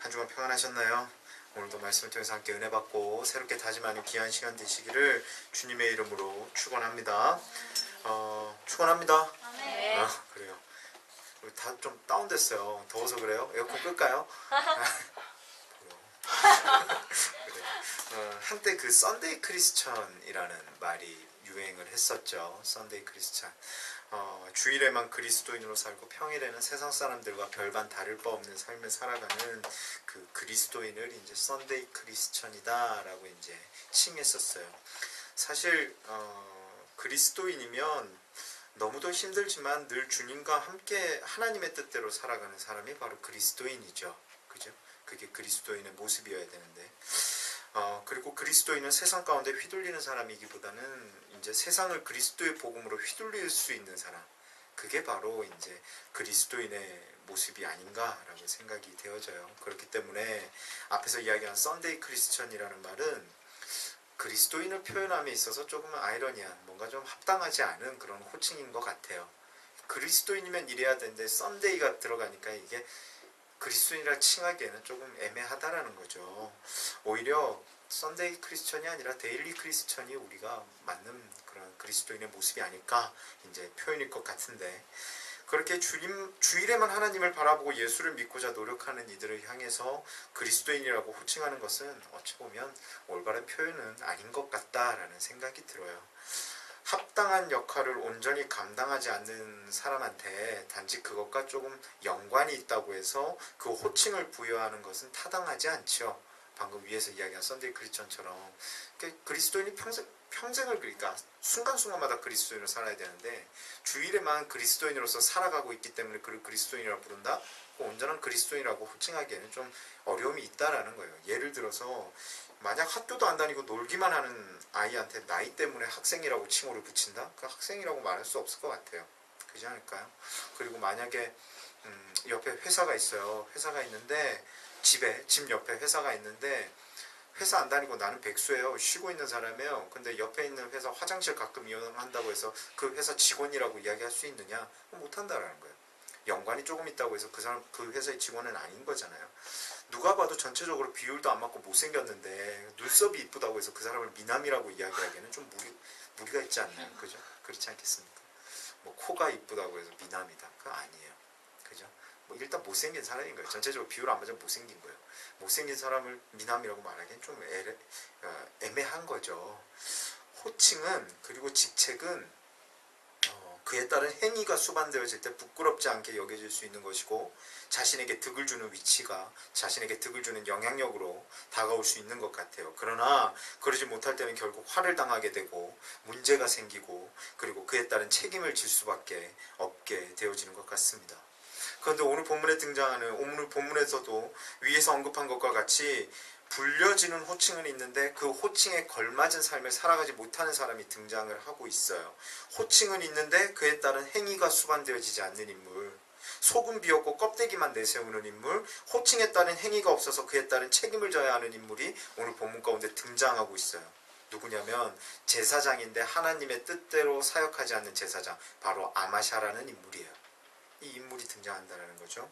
한 주간 평안하셨나요? 오늘도 말씀을 통해서 함께 은혜 받고 새롭게 다짐하는 귀한 시간 되시기를 주님의 이름으로 축원합니다. 축원합니다. 네. 그래요. 우리 다 좀 다운됐어요. 더워서 그래요? 에어컨 끌까요? 그래요. 한때 그 썬데이 크리스천이라는 말이 유행을 했었죠. 썬데이 크리스천. 주일에만 그리스도인으로 살고 평일에는 세상 사람들과 별반 다를 바 없는 삶을 살아가는 그 그리스도인을 이제 썬데이 크리스천이다라고 이제 칭했었어요. 사실 그리스도인이면 너무도 힘들지만 늘 주님과 함께 하나님의 뜻대로 살아가는 사람이 바로 그리스도인이죠. 그죠? 그게 그리스도인의 모습이어야 되는데. 그리고 그리스도인은 세상 가운데 휘둘리는 사람이기보다는 이제 세상을 그리스도의 복음으로 휘둘릴 수 있는 사람, 그게 바로 이제 그리스도인의 모습이 아닌가라고 생각이 되어져요. 그렇기 때문에 앞에서 이야기한 썬데이 크리스천이라는 말은 그리스도인을 표현함에 있어서 조금은 아이러니한, 뭔가 좀 합당하지 않은 그런 호칭인 것 같아요. 그리스도인이면 이래야 되는데 썬데이가 들어가니까 이게 그리스도인이라 칭하기에는 조금 애매하다라는 거죠. 오히려 썬데이 크리스천이 아니라 데일리 크리스천이 우리가 맞는 그런 그리스도인의 모습이 아닐까 이제 표현일 것 같은데, 그렇게 주일에만 하나님을 바라보고 예수를 믿고자 노력하는 이들을 향해서 그리스도인이라고 호칭하는 것은 어찌 보면 올바른 표현은 아닌 것 같다라는 생각이 들어요. 합당한 역할을 온전히 감당하지 않는 사람한테 단지 그것과 조금 연관이 있다고 해서 그 호칭을 부여하는 것은 타당하지 않죠. 방금 위에서 이야기한 썬데이 크리스천처럼 그리스도인이 평생을, 그러니까 순간순간마다 그리스도인으로 살아야 되는데 주일에만 그리스도인으로서 살아가고 있기 때문에 그를 그리스도인이라고 부른다? 온전한 그리스도인이라고 호칭하기에는 좀 어려움이 있다라는 거예요. 예를 들어서 만약 학교도 안 다니고 놀기만 하는 아이한테 나이 때문에 학생이라고 칭호를 붙인다? 그 학생이라고 말할 수 없을 것 같아요. 그렇지 않을까요? 그리고 만약에 옆에 회사가 있어요. 회사가 있는데 집 옆에 회사가 있는데 회사 안 다니고 나는 백수예요. 쉬고 있는 사람이에요. 근데 옆에 있는 회사 화장실 가끔 이용한다고 해서 그 회사 직원이라고 이야기할 수 있느냐? 못한다라는 거예요. 연관이 조금 있다고 해서 그 사람, 그 회사의 직원은 아닌 거잖아요. 누가 봐도 전체적으로 비율도 안 맞고 못생겼는데 눈썹이 이쁘다고 해서 그 사람을 미남이라고 이야기하기에는 좀 무리가 있지 않나요? 그죠? 그렇지 않겠습니까? 뭐 코가 이쁘다고 해서 미남이다. 그거 아니에요. 그죠? 뭐 일단 못생긴 사람인 거예요. 전체적으로 비율 안 맞으면 못생긴 거예요. 못생긴 사람을 미남이라고 말하기엔 좀 애매한 거죠. 호칭은, 그리고 직책은 그에 따른 행위가 수반되어질 때 부끄럽지 않게 여겨질 수 있는 것이고, 자신에게 득을 주는 위치가 자신에게 득을 주는 영향력으로 다가올 수 있는 것 같아요. 그러나 그러지 못할 때는 결국 화를 당하게 되고 문제가 생기고, 그리고 그에 따른 책임을 질 수밖에 없게 되어지는 것 같습니다. 그런데 오늘 본문에 등장하는, 오늘 본문에서도 위에서 언급한 것과 같이 불려지는 호칭은 있는데 그 호칭에 걸맞은 삶을 살아가지 못하는 사람이 등장을 하고 있어요. 호칭은 있는데 그에 따른 행위가 수반되어지지 않는 인물, 속은 비었고 껍데기만 내세우는 인물, 호칭에 따른 행위가 없어서 그에 따른 책임을 져야 하는 인물이 오늘 본문 가운데 등장하고 있어요. 누구냐면 제사장인데 하나님의 뜻대로 사역하지 않는 제사장, 바로 아마샤라는 인물이에요. 이 인물이 등장한다는 거죠.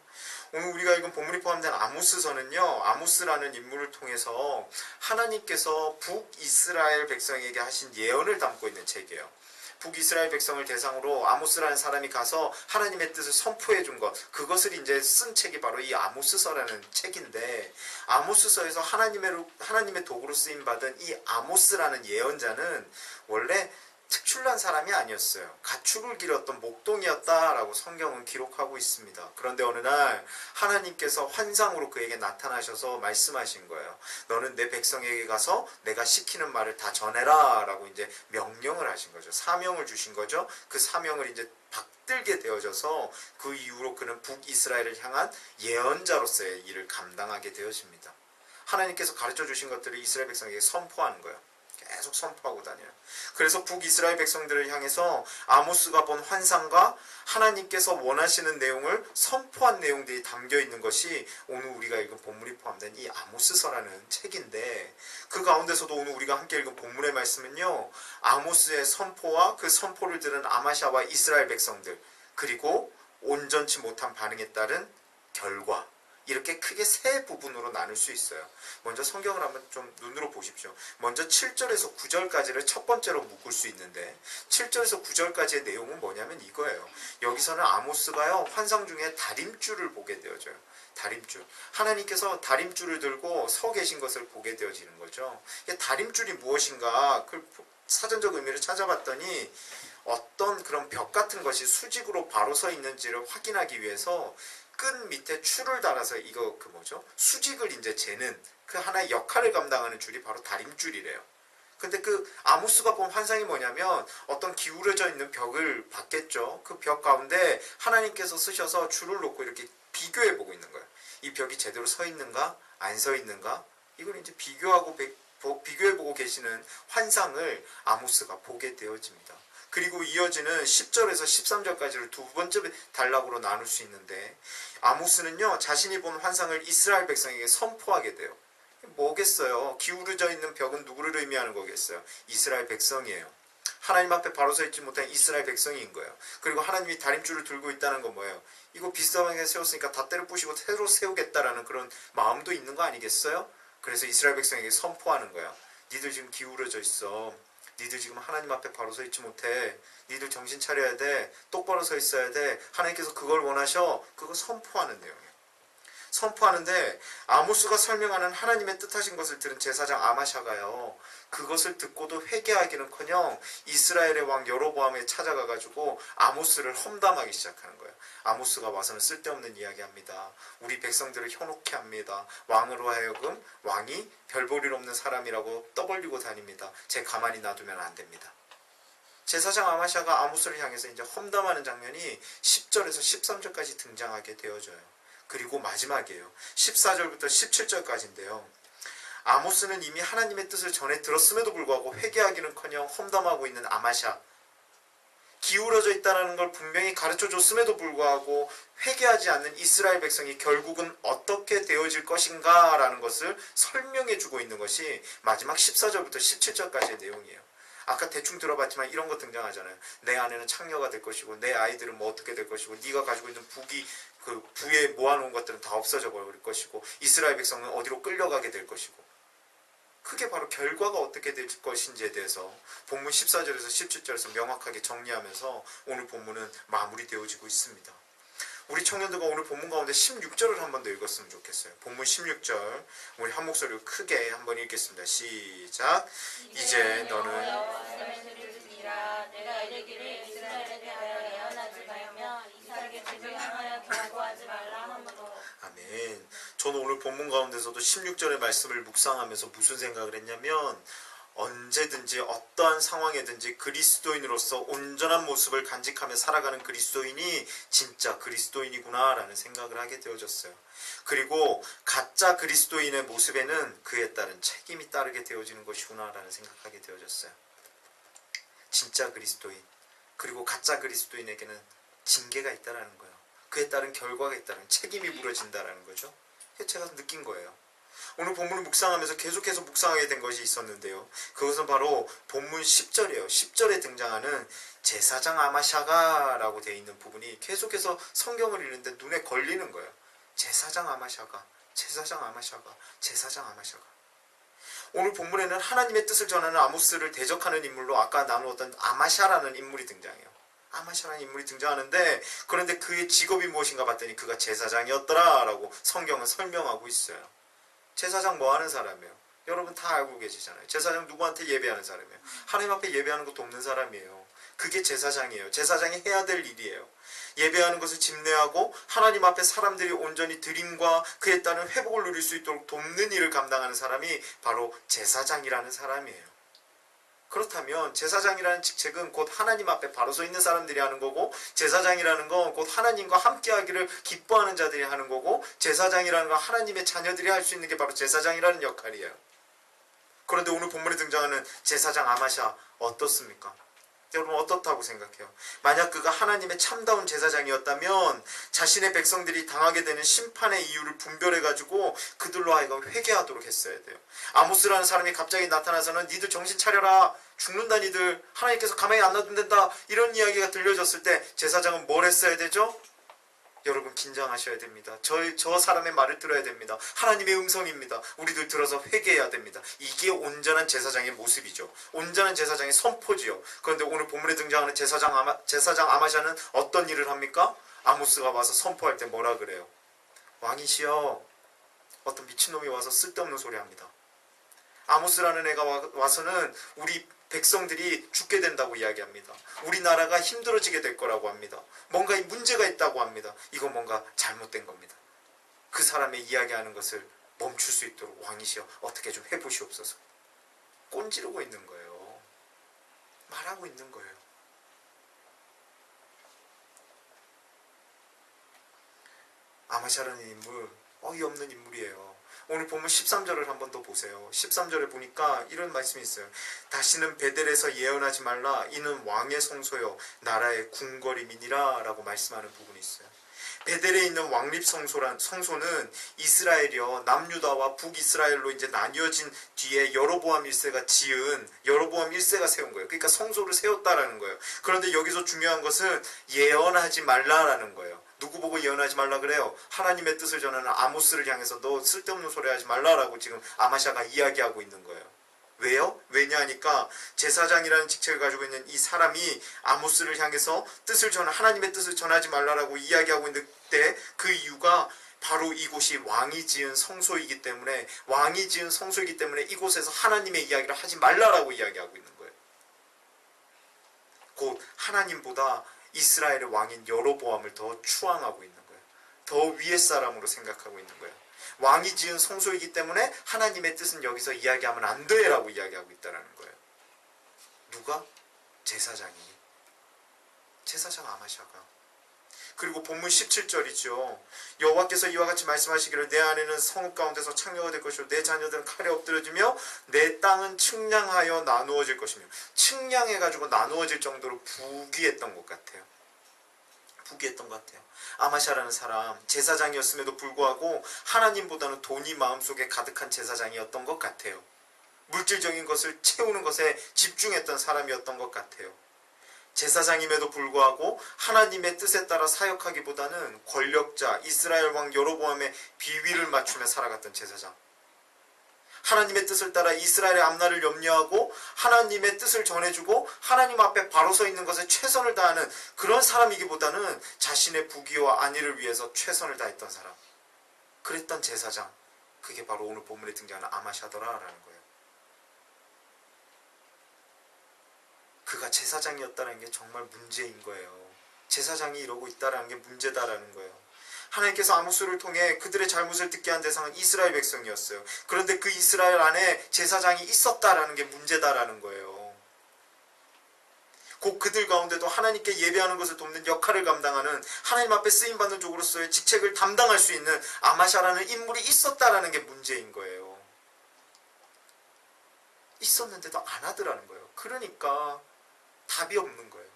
오늘 우리가 읽은 본문이 포함된 아모스서는요, 아모스라는 인물을 통해서 하나님께서 북이스라엘 백성에게 하신 예언을 담고 있는 책이에요. 북이스라엘 백성을 대상으로 아모스라는 사람이 가서 하나님의 뜻을 선포해 준 것, 그것을 이제 쓴 책이 바로 이 아모스서라는 책인데, 아모스서에서 하나님의 도구로 쓰임 받은 이 아모스라는 예언자는 원래 특출난 사람이 아니었어요. 가축을 기르었던 목동이었다라고 성경은 기록하고 있습니다. 그런데 어느 날 하나님께서 환상으로 그에게 나타나셔서 말씀하신 거예요. 너는 내 백성에게 가서 내가 시키는 말을 다 전해라 라고 이제 명령을 하신 거죠. 사명을 주신 거죠. 그 사명을 이제 받들게 되어져서 그 이후로 그는 북이스라엘을 향한 예언자로서의 일을 감당하게 되어집니다. 하나님께서 가르쳐 주신 것들을 이스라엘 백성에게 선포하는 거예요. 계속 선포하고 다녀요. 그래서 북이스라엘 백성들을 향해서 아모스가 본 환상과 하나님께서 원하시는 내용을 선포한 내용들이 담겨있는 것이 오늘 우리가 읽은 본문이 포함된 이 아모스서라는 책인데, 그 가운데서도 오늘 우리가 함께 읽은 본문의 말씀은요, 아모스의 선포와 그 선포를 들은 아마샤와 이스라엘 백성들, 그리고 온전치 못한 반응에 따른 결과, 이렇게 크게 세 부분으로 나눌 수 있어요. 먼저 성경을 한번 좀 눈으로 보십시오. 먼저 7절에서 9절까지를 첫 번째로 묶을 수 있는데 7절에서 9절까지의 내용은 뭐냐면 이거예요. 여기서는 아모스가요, 환상 중에 다림줄을 보게 되어져요. 다림줄. 하나님께서 다림줄을 들고 서 계신 것을 보게 되어지는 거죠. 다림줄이 무엇인가 그 사전적 의미를 찾아봤더니 어떤 그런 벽 같은 것이 수직으로 바로 서 있는지를 확인하기 위해서 끈 밑에 줄을 달아서 이거 그 뭐죠? 수직을 이제 재는 그 하나의 역할을 감당하는 줄이 바로 다림줄이래요. 근데 그 아모스가 본 환상이 뭐냐면 어떤 기울어져 있는 벽을 봤겠죠. 그 벽 가운데 하나님께서 쓰셔서 줄을 놓고 이렇게 비교해 보고 있는 거예요. 이 벽이 제대로 서 있는가 안 서 있는가 이걸 이제 비교해 보고 계시는 환상을 아모스가 보게 되어집니다. 그리고 이어지는 10절에서 13절까지를 두 번째 단락으로 나눌 수 있는데 아모스는요, 자신이 본 환상을 이스라엘 백성에게 선포하게 돼요. 뭐겠어요? 기울어져 있는 벽은 누구를 의미하는 거겠어요? 이스라엘 백성이에요. 하나님 앞에 바로 서 있지 못한 이스라엘 백성인 거예요. 그리고 하나님이 다림줄을 들고 있다는 건 뭐예요? 이거 비스듬하게 세웠으니까 닷대를 부시고 새로 세우겠다라는 그런 마음도 있는 거 아니겠어요? 그래서 이스라엘 백성에게 선포하는 거야. 니들 지금 기울어져 있어. 니들 지금 하나님 앞에 바로 서 있지 못해. 니들 정신 차려야 돼. 똑바로 서 있어야 돼. 하나님께서 그걸 원하셔. 그거 선포하는 내용이에요. 선포하는데 아모스가 설명하는 하나님의 뜻하신 것을 들은 제사장 아마샤가요, 그것을 듣고도 회개하기는커녕 이스라엘의 왕 여로보암에 찾아가가지고 아모스를 험담하기 시작하는 거예요. 아모스가 와서는 쓸데없는 이야기합니다. 우리 백성들을 현혹케 합니다. 왕으로 하여금 왕이 별볼일 없는 사람이라고 떠벌리고 다닙니다. 제 가만히 놔두면 안 됩니다. 제사장 아마샤가 아모스를 향해서 이제 험담하는 장면이 10절에서 13절까지 등장하게 되어져요. 그리고 마지막이에요. 14절부터 17절까지인데요. 아모스는 이미 하나님의 뜻을 전에 들었음에도 불구하고 회개하기는커녕 험담하고 있는 아마샤, 기울어져 있다는 걸 분명히 가르쳐줬음에도 불구하고 회개하지 않는 이스라엘 백성이 결국은 어떻게 되어질 것인가 라는 것을 설명해주고 있는 것이 마지막 14절부터 17절까지의 내용이에요. 아까 대충 들어봤지만 이런 거 등장하잖아요. 내 아내는 창녀가 될 것이고 내 아이들은 뭐 어떻게 될 것이고 네가 가지고 있는 그 부에 모아놓은 것들은 다 없어져 버릴 것이고 이스라엘 백성은 어디로 끌려가게 될 것이고, 그게 바로 결과가 어떻게 될 것인지에 대해서 본문 14절에서 17절에서 명확하게 정리하면서 오늘 본문은 마무리되어지고 있습니다. 우리 청년들과 오늘 본문 가운데 16절을 한번 더 읽었으면 좋겠어요. 본문 16절 우리 한 목소리로 크게 한번 읽겠습니다. 시작. 이제 너는 내가 이르기를 이스라엘에 대하여 예언하지 말며 이삭의 집을 향하여 경고하지 말라 하므로. 아멘. 저는 오늘 본문 가운데서도 16절의 말씀을 묵상하면서 무슨 생각을 했냐면, 언제든지 어떠한 상황에든지 그리스도인으로서 온전한 모습을 간직하며 살아가는 그리스도인이 진짜 그리스도인이구나 라는 생각을 하게 되어졌어요. 그리고 가짜 그리스도인의 모습에는 그에 따른 책임이 따르게 되어지는 것이구나 라는 생각하게 되어졌어요. 진짜 그리스도인 그리고 가짜 그리스도인에게는 징계가 있다라는 거예요. 그에 따른 결과가 있다는, 책임이 물어진다라는 거죠. 제가 느낀 거예요. 오늘 본문을 묵상하면서 계속해서 묵상하게 된 것이 있었는데요. 그것은 바로 본문 10절이에요. 10절에 등장하는 제사장 아마샤가라고 되어 있는 부분이 계속해서 성경을 읽는데 눈에 걸리는 거예요. 제사장 아마샤가, 제사장 아마샤가, 제사장 아마샤가. 오늘 본문에는 하나님의 뜻을 전하는 아모스를 대적하는 인물로 아까 나누었던 아마샤라는 인물이 등장해요. 아마샤라는 인물이 등장하는데, 그런데 그의 직업이 무엇인가 봤더니 그가 제사장이었더라 라고 성경은 설명하고 있어요. 제사장 뭐 하는 사람이에요? 여러분 다 알고 계시잖아요. 제사장 누구한테 예배하는 사람이에요? 하나님 앞에 예배하는 거 돕는 사람이에요. 그게 제사장이에요. 제사장이 해야 될 일이에요. 예배하는 것을 집례하고 하나님 앞에 사람들이 온전히 드림과 그에 따른 회복을 누릴 수 있도록 돕는 일을 감당하는 사람이 바로 제사장이라는 사람이에요. 그렇다면 제사장이라는 직책은 곧 하나님 앞에 바로 서 있는 사람들이 하는 거고, 제사장이라는 건 곧 하나님과 함께하기를 기뻐하는 자들이 하는 거고, 제사장이라는 건 하나님의 자녀들이 할 수 있는 게 바로 제사장이라는 역할이에요. 그런데 오늘 본문에 등장하는 제사장 아마샤 어떻습니까? 여러분 어떻다고 생각해요? 만약 그가 하나님의 참다운 제사장이었다면 자신의 백성들이 당하게 되는 심판의 이유를 분별해가지고 그들로 하여금 회개하도록 했어야 돼요. 아모스라는 사람이 갑자기 나타나서는 니들 정신 차려라, 죽는다 니들, 하나님께서 가만히 안 놔둔단다, 이런 이야기가 들려졌을 때 제사장은 뭘 했어야 되죠? 여러분 긴장하셔야 됩니다. 저 사람의 말을 들어야 됩니다. 하나님의 음성입니다. 우리들 들어서 회개해야 됩니다. 이게 온전한 제사장의 모습이죠. 온전한 제사장의 선포지요. 그런데 오늘 본문에 등장하는 제사장 아마샤는 어떤 일을 합니까? 아모스가 와서 선포할 때 뭐라 그래요? 왕이시여, 어떤 미친놈이 와서 쓸데없는 소리 합니다. 아모스라는 애가 와서는 우리 백성들이 죽게 된다고 이야기합니다. 우리나라가 힘들어지게 될 거라고 합니다. 뭔가 문제가 있다고 합니다. 이건 뭔가 잘못된 겁니다. 그 사람의 이야기하는 것을 멈출 수 있도록 왕이시여 어떻게 좀 해보시옵소서. 꼰지르고 있는 거예요. 말하고 있는 거예요. 아마샤라는 인물 어이없는 인물이에요. 오늘 보면 13절을 한번 더 보세요. 13절에 보니까 이런 말씀이 있어요. 다시는 베델에서 예언하지 말라. 이는 왕의 성소요 나라의 궁궐임이니라 라고 말씀하는 부분이 있어요. 베델에 있는 왕립 성소는 이스라엘이요 남유다와 북이스라엘로 이제 나뉘어진 뒤에 여로보암 1세가 세운 거예요. 그러니까 성소를 세웠다라는 거예요. 그런데 여기서 중요한 것은 예언하지 말라라는 거예요. 누구 보고 예언하지 말라 그래요? 하나님의 뜻을 전하는 아모스를 향해서 너 쓸데없는 소리 하지 말라라고 지금 아마샤가 이야기하고 있는 거예요. 왜요? 왜냐하니까 제사장이라는 직책을 가지고 있는 이 사람이 아모스를 향해서 하나님의 뜻을 전하지 말라라고 이야기하고 있는데 그 이유가 바로 이곳이 왕이 지은 성소이기 때문에 이곳에서 하나님의 이야기를 하지 말라라고 이야기하고 있는 거예요. 곧 하나님보다 이스라엘의 왕인 여로보암을 더 추앙하고 있는 거예요. 더 위의 사람으로 생각하고 있는 거예요. 왕이 지은 성소이기 때문에 하나님의 뜻은 여기서 이야기하면 안 돼라고 이야기하고 있다는 거예요. 누가? 제사장 아마샤가. 그리고 본문 17절이죠. 여호와께서 이와 같이 말씀하시기를 내 아내는 성읍 가운데서 창녀가 될 것이요 내 자녀들은 칼에 엎드려지며 내 땅은 측량하여 나누어질 것이며 측량해가지고 나누어질 정도로 부귀했던 것 같아요. 아마샤라는 사람 제사장이었음에도 불구하고 하나님보다는 돈이 마음속에 가득한 제사장이었던 것 같아요. 물질적인 것을 채우는 것에 집중했던 사람이었던 것 같아요. 제사장임에도 불구하고 하나님의 뜻에 따라 사역하기보다는 권력자 이스라엘 왕 여로보암의 비위를 맞추며 살아갔던 제사장. 하나님의 뜻을 따라 이스라엘의 앞날을 염려하고 하나님의 뜻을 전해주고 하나님 앞에 바로 서 있는 것에 최선을 다하는 그런 사람이기보다는 자신의 부귀와 안위를 위해서 최선을 다했던 사람. 그랬던 제사장. 그게 바로 오늘 본문에 등장하는 아마샤더라라는 거예요. 그가 제사장이었다는 게 정말 문제인 거예요. 제사장이 이러고 있다는 게 문제다라는 거예요. 하나님께서 아모스를 통해 그들의 잘못을 듣게 한 대상은 이스라엘 백성이었어요. 그런데 그 이스라엘 안에 제사장이 있었다라는 게 문제다라는 거예요. 곧 그들 가운데도 하나님께 예배하는 것을 돕는 역할을 감당하는 하나님 앞에 쓰임받는 쪽으로서의 직책을 담당할 수 있는 아마샤라는 인물이 있었다라는 게 문제인 거예요. 있었는데도 안 하더라는 거예요. 그러니까 답이 없는 거예요.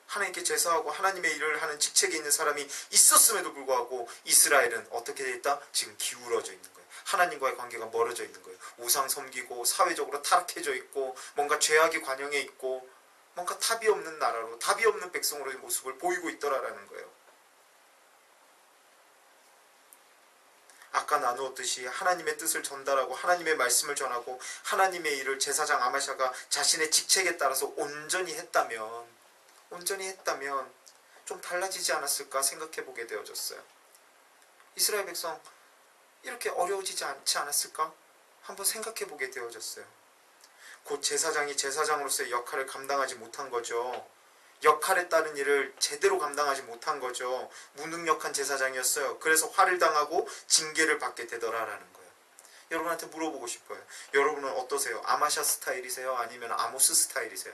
하나님께 제사하고 하나님의 일을 하는 직책에 있는 사람이 있었음에도 불구하고 이스라엘은 어떻게 되어 있다? 지금 기울어져 있는 거예요. 하나님과의 관계가 멀어져 있는 거예요. 우상 섬기고 사회적으로 타락해져 있고 뭔가 죄악이 관영해 있고 뭔가 답이 없는 나라로 답이 없는 백성으로의 모습을 보이고 있더라라는 거예요. 아까 나누었듯이 하나님의 뜻을 전달하고 하나님의 말씀을 전하고 하나님의 일을 제사장 아마샤가 자신의 직책에 따라서 온전히 했다면 좀 달라지지 않았을까 생각해보게 되어졌어요. 이스라엘 백성 이렇게 어려워지지 않지 않았을까? 한번 생각해보게 되어졌어요. 곧 제사장이 제사장으로서의 역할을 감당하지 못한 거죠. 역할에 따른 일을 제대로 감당하지 못한 거죠. 무능력한 제사장이었어요. 그래서 화를 당하고 징계를 받게 되더라라는 거예요. 여러분한테 물어보고 싶어요. 여러분은 어떠세요? 아마샤 스타일이세요? 아니면 아모스 스타일이세요?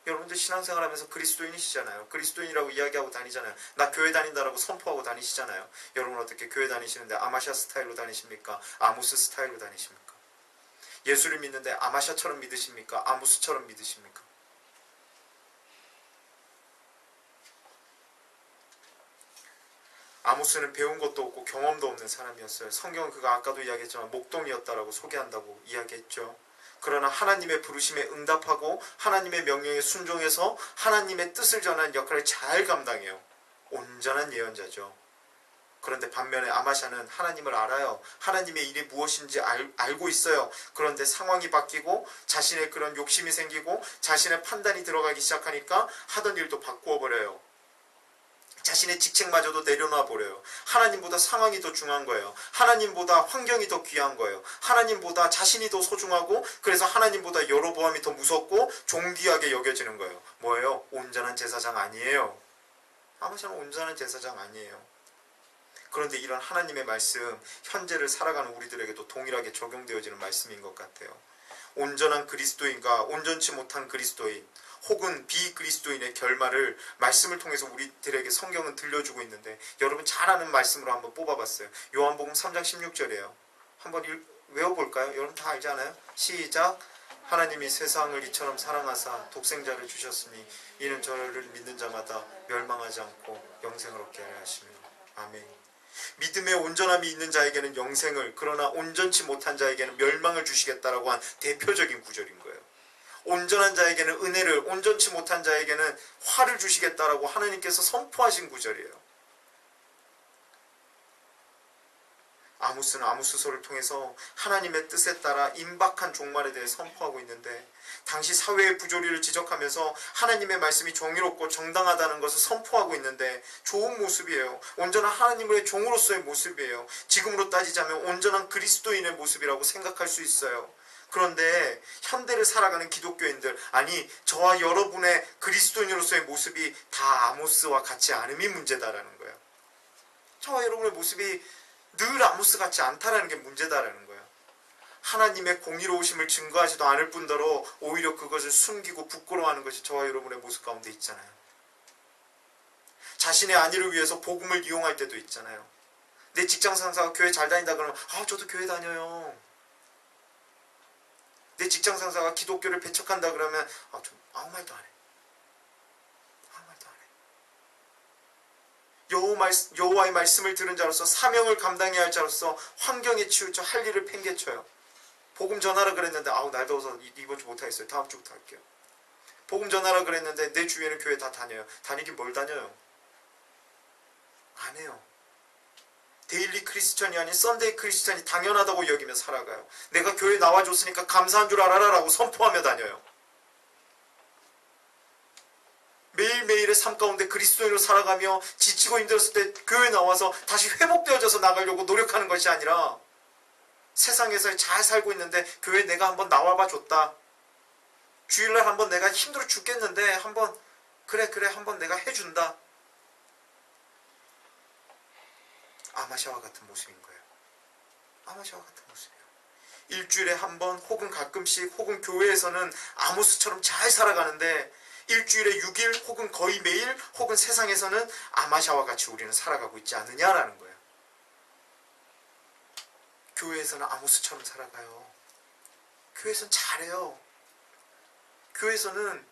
여러분들 신앙생활하면서 그리스도인이시잖아요. 그리스도인이라고 이야기하고 다니잖아요. 나 교회 다닌다라고 선포하고 다니시잖아요. 여러분 어떻게 교회 다니시는데 아마샤 스타일로 다니십니까? 아모스 스타일로 다니십니까? 예수를 믿는데 아마샤처럼 믿으십니까? 아모스처럼 믿으십니까? 아모스는 배운 것도 없고 경험도 없는 사람이었어요. 성경은 그가 아까도 이야기했지만 목동이었다라고 소개한다고 이야기했죠. 그러나 하나님의 부르심에 응답하고 하나님의 명령에 순종해서 하나님의 뜻을 전하는 역할을 잘 감당해요. 온전한 예언자죠. 그런데 반면에 아마샤는 하나님을 알아요. 하나님의 일이 무엇인지 알고 있어요. 그런데 상황이 바뀌고 자신의 그런 욕심이 생기고 자신의 판단이 들어가기 시작하니까 하던 일도 바꾸어 버려요. 자신의 직책마저도 내려놔 버려요. 하나님보다 상황이 더 중요한 거예요. 하나님보다 환경이 더 귀한 거예요. 하나님보다 자신이 더 소중하고 그래서 하나님보다 여로보암이 더 무섭고 존귀하게 여겨지는 거예요. 뭐예요? 온전한 제사장 아니에요. 아마샤는 온전한 제사장 아니에요. 그런데 이런 하나님의 말씀, 현재를 살아가는 우리들에게도 동일하게 적용되어지는 말씀인 것 같아요. 온전한 그리스도인과 온전치 못한 그리스도인 혹은 비그리스도인의 결말을 말씀을 통해서 우리들에게 성경은 들려주고 있는데 여러분 잘 아는 말씀으로 한번 뽑아봤어요. 요한복음 3장 16절이에요. 한번 외워볼까요? 여러분 다 알잖아요. 시작. 하나님이 세상을 이처럼 사랑하사 독생자를 주셨으니 이는 저를 믿는 자마다 멸망하지 않고 영생을 얻게 하려 하시며. 아멘. 믿음의 온전함이 있는 자에게는 영생을, 그러나 온전치 못한 자에게는 멸망을 주시겠다라고 한 대표적인 구절인 거예요. 온전한 자에게는 은혜를, 온전치 못한 자에게는 화를 주시겠다라고 하나님께서 선포하신 구절이에요. 아모스는 아모스서를 통해서 하나님의 뜻에 따라 임박한 종말에 대해 선포하고 있는데 당시 사회의 부조리를 지적하면서 하나님의 말씀이 정의롭고 정당하다는 것을 선포하고 있는데 좋은 모습이에요. 온전한 하나님의 종으로서의 모습이에요. 지금으로 따지자면 온전한 그리스도인의 모습이라고 생각할 수 있어요. 그런데 현대를 살아가는 기독교인들, 아니 저와 여러분의 그리스도인으로서의 모습이 다 아모스와 같지 않음이 문제다라는 거예요. 저와 여러분의 모습이 늘 아모스 같지 않다라는 게 문제다라는 거예요. 하나님의 공의로우심을 증거하지도 않을 뿐더러 오히려 그것을 숨기고 부끄러워하는 것이 저와 여러분의 모습 가운데 있잖아요. 자신의 안위를 위해서 복음을 이용할 때도 있잖아요. 내 직장 상사가 교회 잘 다닌다 그러면 저도 교회 다녀요. 내 직장 상사가 기독교를 배척한다 그러면 저 아무 말도 안 해. 아무 말도 안 해. 여호와의 말씀을 들은 자로서 사명을 감당해야 할 자로서 환경에 치우쳐 할 일을 팽개쳐요. 복음 전하라 그랬는데 날 더워서 이번 주 못하겠어요. 다음 주부터 할게요. 복음 전하라 그랬는데 내 주위에는 교회 다 다녀요. 다니긴 뭘 다녀요? 안 해요. 데일리 크리스천이 아닌 썬데이 크리스천이 당연하다고 여기며 살아가요. 내가 교회 나와줬으니까 감사한 줄 알아라 라고 선포하며 다녀요. 매일매일의 삶 가운데 그리스도인으로 살아가며 지치고 힘들었을 때 교회 나와서 다시 회복되어져서 나가려고 노력하는 것이 아니라 세상에서 잘 살고 있는데 교회 내가 한번 나와봐 줬다. 주일날 한번 내가 힘들어 죽겠는데 한번 그래 한번 내가 해준다. 아마샤와 같은 모습인 거예요. 아마샤와 같은 모습이에요. 일주일에 한 번 혹은 가끔씩 혹은 교회에서는 아모스처럼 잘 살아가는데 일주일에 6일 혹은 거의 매일 혹은 세상에서는 아마샤와 같이 우리는 살아가고 있지 않느냐라는 거예요. 교회에서는 아모스처럼 살아가요. 교회에서는 잘해요. 교회에서는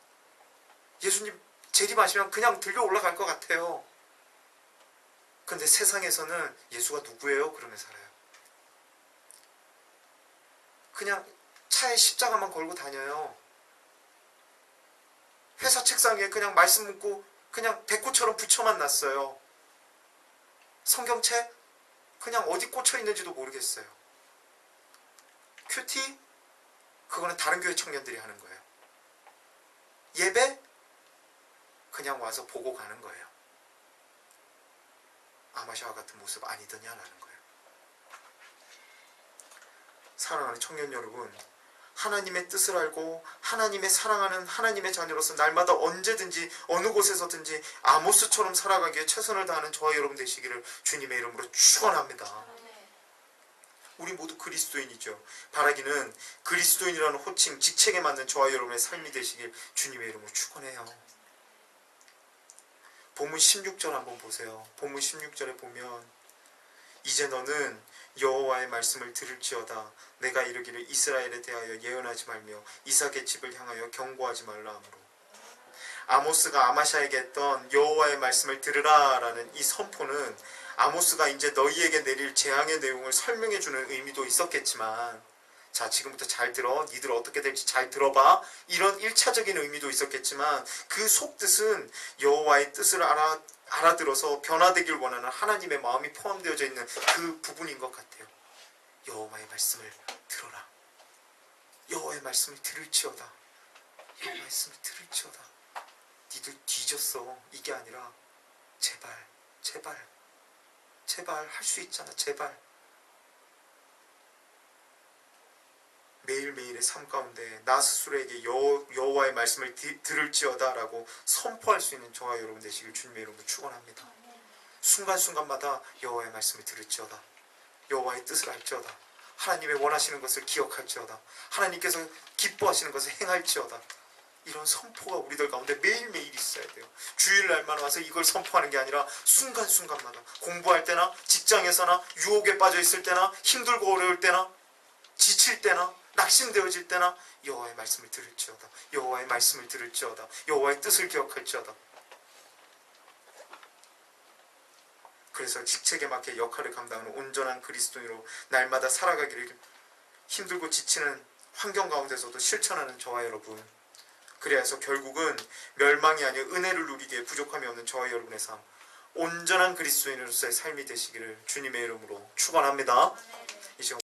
예수님 재림하시면 그냥 들려 올라갈 것 같아요. 근데 세상에서는 예수가 누구예요? 그러면 살아요. 그냥 차에 십자가만 걸고 다녀요. 회사 책상 위에 그냥 말씀 묻고 그냥 백구처럼 붙여만 놨어요. 성경책? 그냥 어디 꽂혀 있는지도 모르겠어요. 큐티? 그거는 다른 교회 청년들이 하는 거예요. 예배? 그냥 와서 보고 가는 거예요. 아마샤와 같은 모습 아니더냐라는 거예요. 사랑하는 청년 여러분, 하나님의 뜻을 알고 하나님의 사랑하는 하나님의 자녀로서 날마다 언제든지 어느 곳에서든지 아모스처럼 살아가기에 최선을 다하는 저와 여러분 되시기를 주님의 이름으로 축원합니다. 우리 모두 그리스도인이죠. 바라기는 그리스도인이라는 호칭, 직책에 맞는 저와 여러분의 삶이 되시길 주님의 이름으로 축원해요. 본문 16절 한번 보세요. 본문 16절에 보면 이제 너는 여호와의 말씀을 들을지어다. 내가 이르기를 이스라엘에 대하여 예언하지 말며 이삭의 집을 향하여 경고하지 말라 하므로. 아모스가 아마샤에게 했던 여호와의 말씀을 들으라 라는 이 선포는 아모스가 이제 너희에게 내릴 재앙의 내용을 설명해 주는 의미도 있었겠지만 자, 지금부터 잘 들어. 니들 어떻게 될지 잘 들어봐. 이런 1차적인 의미도 있었겠지만 그 속뜻은 여호와의 뜻을 알아들어서 변화되길 원하는 하나님의 마음이 포함되어져 있는 그 부분인 것 같아요. 여호와의 말씀을 들어라. 여호와의 말씀을 들을지어다. 여호와의 말씀을 들을지어다. 니들 뒤졌어. 이게 아니라 제발 할 수 있잖아. 제발. 매일매일의 삶 가운데 나 스스로에게 여호와의 말씀을 들을지어다 라고 선포할 수 있는 저와 여러분 되시길 주님의 이름으로 축원합니다. 순간순간마다 여호와의 말씀을 들을지어다. 여호와의 뜻을 알지어다. 하나님의 원하시는 것을 기억할지어다. 하나님께서 기뻐하시는 것을 행할지어다. 이런 선포가 우리들 가운데 매일매일 있어야 돼요. 주일날만 와서 이걸 선포하는 게 아니라 순간순간마다, 공부할 때나 직장에서나 유혹에 빠져 있을 때나 힘들고 어려울 때나 지칠 때나 낙심되어질 때나 여호와의 말씀을 들을지어다. 여호와의 말씀을 들을지어다. 여호와의 뜻을 기억할지어다. 그래서 직책에 맞게 역할을 감당하는 온전한 그리스도인으로 날마다 살아가기를 힘들고 지치는 환경 가운데서도 실천하는 저와 여러분, 그래야 해서 결국은 멸망이 아니라 은혜를 누리기에 부족함이 없는 저와 여러분의 삶, 온전한 그리스도인으로서의 삶이 되시기를 주님의 이름으로 축원합니다. 이 시간